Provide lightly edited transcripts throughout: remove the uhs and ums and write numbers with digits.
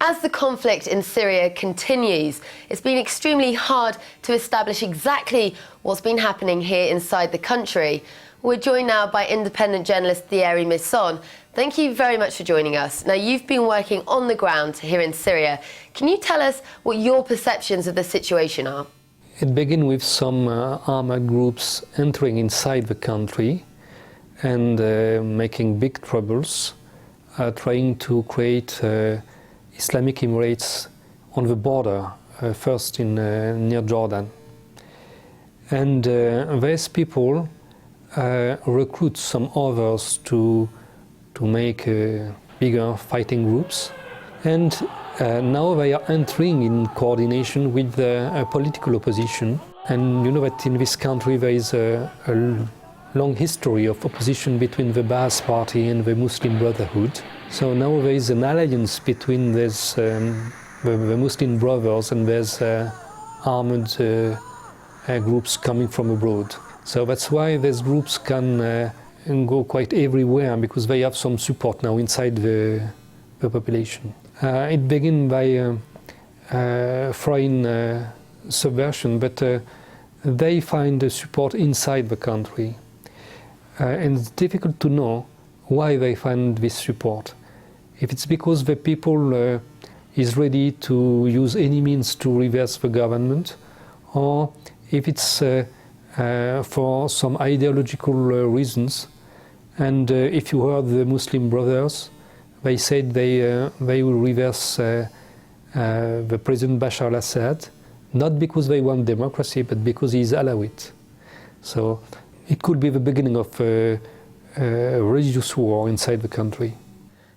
As the conflict in Syria continues, it's been extremely hard to establish exactly what's been happening here inside the country. We're joined now by independent journalist Thierry Misson. Thank you very much for joining us. Now, you've been working on the ground here in Syria. Can you tell us what your perceptions of the situation are? It began with some armed groups entering inside the country and making big troubles, trying to create Islamic Emirates on the border, first in near Jordan. And these people recruit some others to make bigger fighting groups. And now they are entering in coordination with the political opposition. And you know that in this country there is a long history of opposition between the Ba'ath Party and the Muslim Brotherhood. So now there is an alliance between this, the Muslim Brothers and these armed groups coming from abroad. So that's why these groups can go quite everywhere, because they have some support now inside the population. It began by foreign subversion, but they find the support inside the country. And it's difficult to know why they find this support. If it's because the people is ready to use any means to reverse the government, or if it's for some ideological reasons. And if you heard the Muslim Brothers, they said they will reverse the President Bashar al-Assad, not because they want democracy, but because he is Alawite. So it could be the beginning of a religious war inside the country.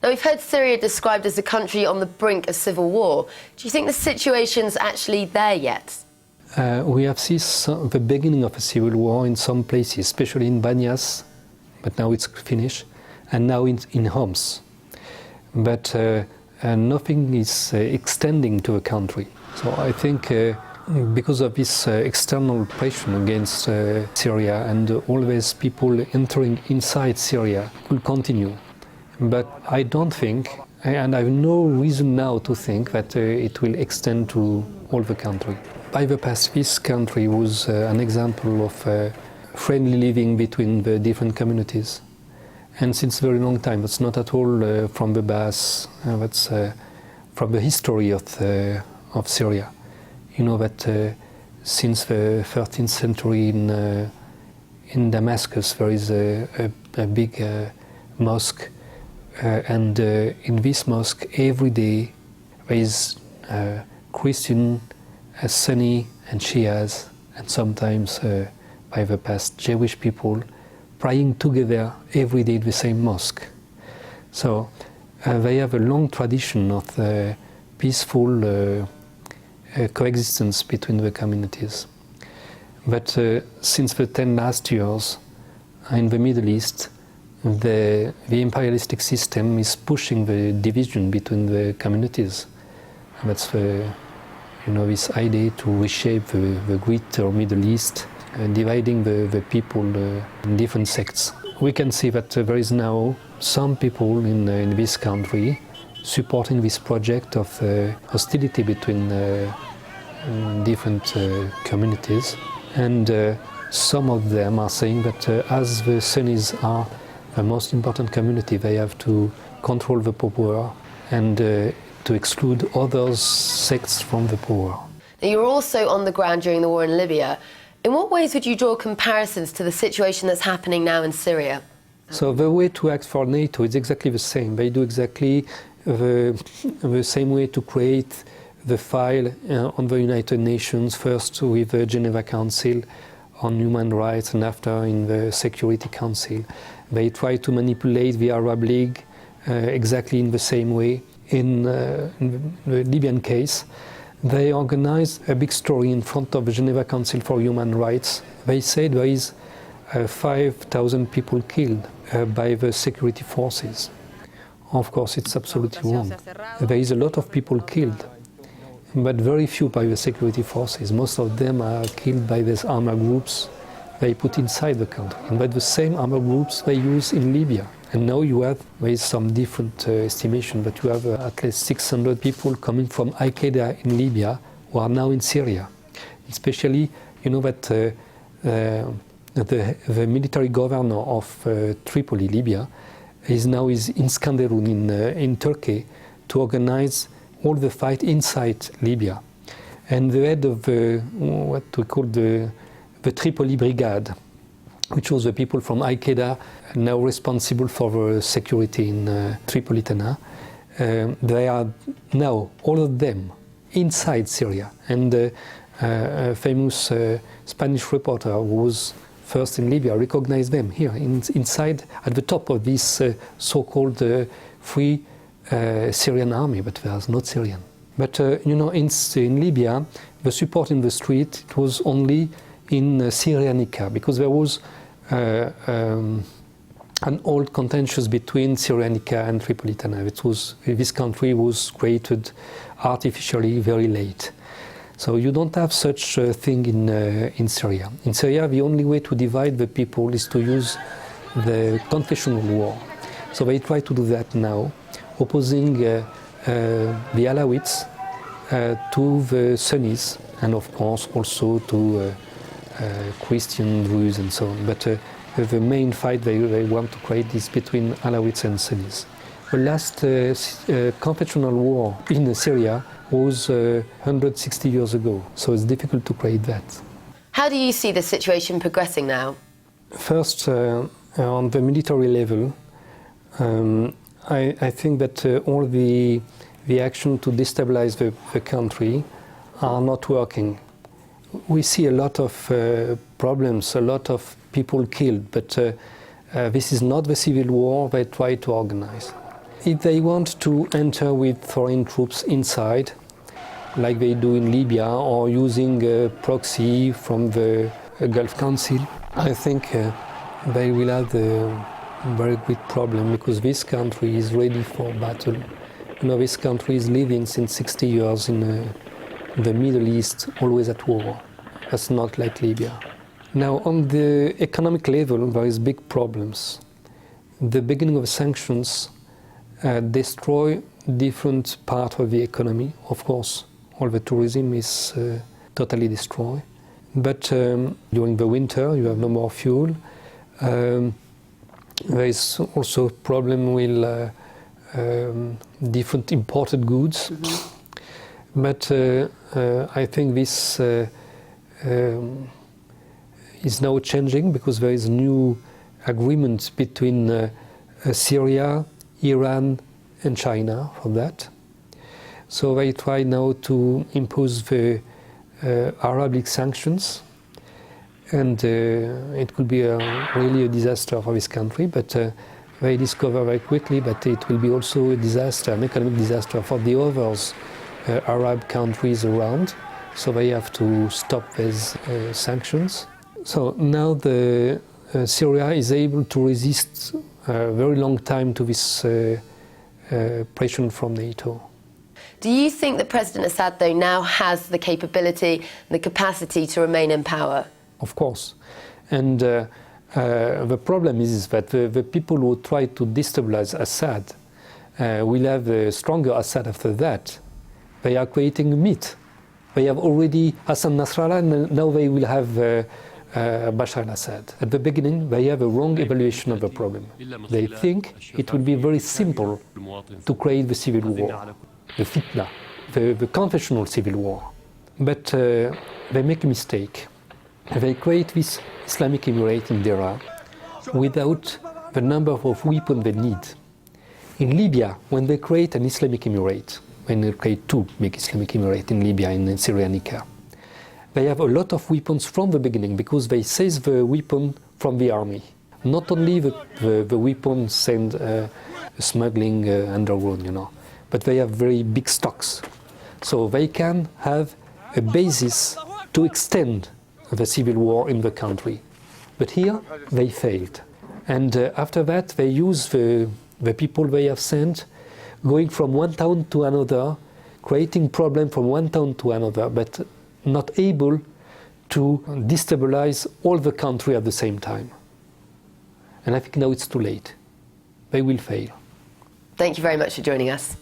Now, we've heard Syria described as a country on the brink of civil war. Do you think the situation's actually there yet? We have seen the beginning of a civil war in some places, especially in Banyas, but now it's finished, and now in Homs. But nothing is extending to the country. So I think because of this external pressure against Syria and all these people entering inside Syria will continue. But I don't think, and I have no reason now to think that it will extend to all the country. By the past, this country was an example of friendly living between the different communities. And since a very long time, that's not at all from the Ba'ath, that's from the history of Syria. You know that since the 13th century in Damascus there is a big mosque, and in this mosque every day there is Christian, Sunni and Shias, and sometimes by the past Jewish people praying together every day in the same mosque. So they have a long tradition of peaceful coexistence between the communities. But since the 10 last years in the Middle East, the imperialistic system is pushing the division between the communities. And that's this idea to reshape the greater Middle East, dividing the people in different sects. We can see that there is now some people in this country supporting this project of hostility between different communities, and some of them are saying that as the Sunnis are the most important community, they have to control the power and to exclude other sects from the power. Now, you're also on the ground during the war in Libya. In what ways would you draw comparisons to the situation that's happening now in Syria? So the way to act for NATO is exactly the same. They do exactly the same way to create the file on the United Nations, first with the Geneva Council on Human Rights and after in the Security Council. They try to manipulate the Arab League exactly in the same way. In the Libyan case, they organized a big story in front of the Geneva Council for Human Rights. They said there is 5,000 people killed by the security forces. Of course, it's absolutely wrong. There is a lot of people killed, but very few by the security forces. Most of them are killed by these armed groups they put inside the country, and by the same armed groups they use in Libya. And now there is some different estimation, but you have at least 600 people coming from Al-Qaeda in Libya who are now in Syria. Especially, you know that the military governor of Tripoli, Libya, is now in Skanderun in Turkey to organize all the fight inside Libya. And the head of what we call the Tripoli Brigade, which was the people from Al-Qaeda now responsible for the security in Tripolitana. They are now, all of them, inside Syria. And a famous Spanish reporter who was first in Libya recognized them here, inside, at the top of this so-called free Syrian army, but they are not Syrian. But you know, in Libya, the support in the street, it was only in Syrianica, because there was an old contentious between Syrianica and Tripolitana. This country was created artificially very late. So you don't have such a thing in Syria. In Syria, the only way to divide the people is to use the confessional war. So they try to do that now, opposing the Alawites to the Sunnis, and of course also to Christian Druze and so on. But the main fight they want to create is between Alawites and Sunnis. The last confessional war in Syria was 160 years ago, so it's difficult to create that. How do you see the situation progressing now? First, on the military level, I think that all the action to destabilize the country are not working. We see a lot of problems, a lot of people killed, but this is not the civil war they try to organize. If they want to enter with foreign troops inside, like they do in Libya, or using a proxy from the Gulf Council, I think they will have a very big problem, because this country is ready for battle. You know, this country is living since 60 years in the Middle East, always at war. That's not like Libya. Now, on the economic level, there is big problems. The beginning of sanctions destroy different parts of the economy. Of course, all the tourism is totally destroyed. But during the winter, you have no more fuel. There is also a problem with different imported goods. Mm-hmm. But I think this is now changing, because there is new agreement between Syria, Iran and China for that. So they try now to impose the Arab League sanctions, and it could be really a disaster for this country, but they discover very quickly that it will be also a disaster, an economic disaster for the others Arab countries around, so they have to stop these sanctions. So now Syria is able to resist a very long time to this pressure from NATO. Do you think that President Assad, though, now has the capability and the capacity to remain in power? Of course. And the problem is that the people who try to destabilize Assad will have a stronger Assad after that. They are creating a myth. They have already Hassan Nasrallah, and now they will have Bashar al-Assad. At the beginning, they have a wrong evaluation of the problem. They think it will be very simple to create the civil war, the fitna, the confessional civil war. But they make a mistake. They create this Islamic Emirate in Deraa without the number of weapons they need. In Libya, when they create an Islamic Emirate, when they create two big Islamic Emirates in Libya and in Syrianica, they have a lot of weapons from the beginning, because they seize the weapon from the army. Not only the weapons send smuggling underground, you know, but they have very big stocks. So they can have a basis to extend the civil war in the country. But here, they failed. And after that, they use the people they have sent, going from one town to another, creating problems from one town to another, but not able to destabilize all the country at the same time. And I think now it's too late. they will fail. Thank you very much for joining us.